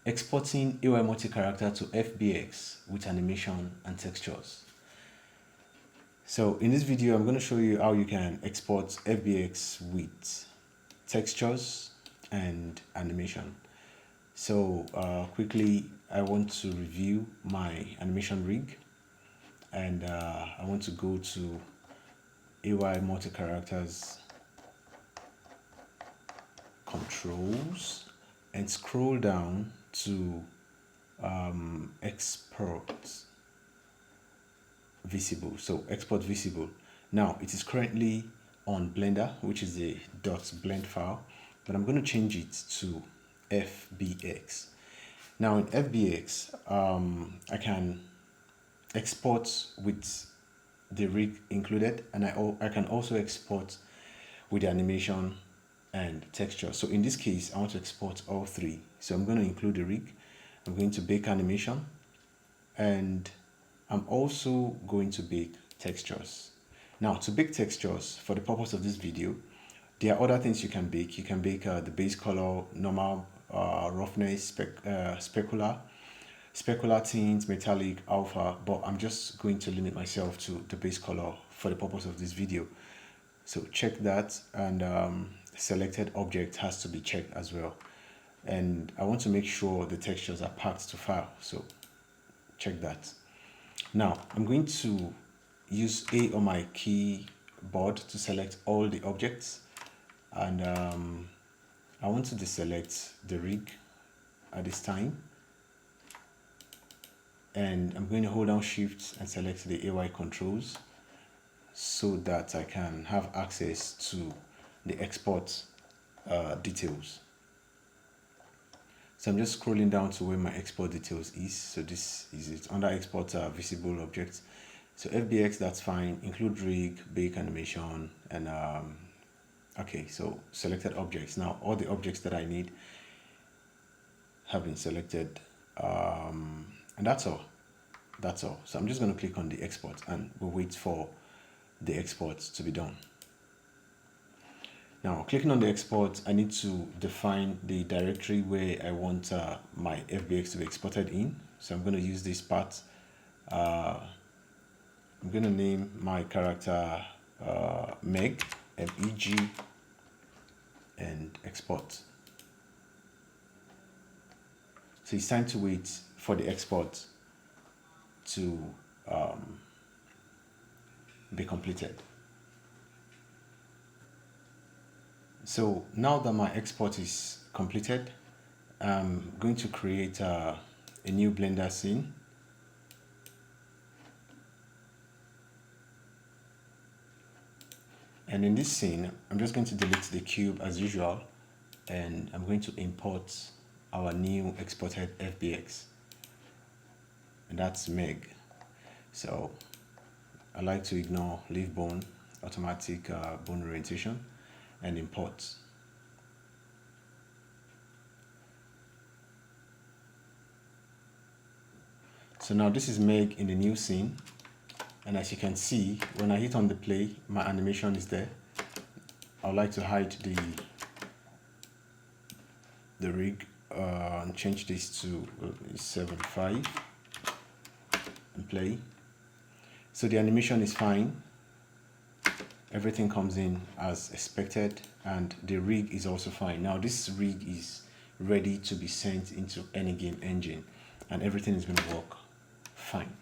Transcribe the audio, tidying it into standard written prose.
exporting AYMultiCharacter to FBX with animation and textures. So in this video, I'm going to show you how you can export FBX with textures and animation. So quickly, I want to review my animation rig, and I want to go to AYMultiCharacter's controls and scroll down to export visible. So export visible. Now it is currently on Blender, which is a .blend file, but I'm going to change it to FBX. Now in FBX, I can export with the rig included, and I can also export with the animation and texture. So in this case, I want to export all three. So I'm going to include the rig, I'm going to bake animation, and I'm also going to bake textures. Now to bake textures, for the purpose of this video, there are other things you can bake. You can bake the base color, normal, roughness, specular, tints, metallic, alpha, but I'm just going to limit myself to the base color for the purpose of this video. So check that, and selected object has to be checked as well. And I want to make sure the textures are packed to file, so check that. Now I'm going to use A on my keyboard to select all the objects, and I want to deselect the rig at this time, and I'm going to hold down Shift and select the AY controls so that I can have access to the export details. So I'm just scrolling down to where my export details is. So this is it, under export visible objects. So FBX, that's fine. Include rig, bake animation, and okay, so selected objects. Now all the objects that I need have been selected, and that's all. So I'm just going to click on the export, and we'll wait for the export to be done. Now clicking on the export, I need to define the directory where I want my FBX to be exported in. So I'm going to use this part. I'm going to name my character Meg, MEG, and export. So it's time to wait for the export to be completed. So now that my export is completed, I'm going to create a new Blender scene. And in this scene, I'm just going to delete the cube as usual, and I'm going to import our new exported FBX, and that's Meg. So I like to ignore leave bone, automatic bone orientation, and import. So now this is Meg in the new scene, and as you can see, when I hit on the play, my animation is there. I would like to hide the rig and change this to 7.5 and play. So the animation is fine. Everything comes in as expected, and the rig is also fine. Now this rig is ready to be sent into any game engine, and everything is going to work fine.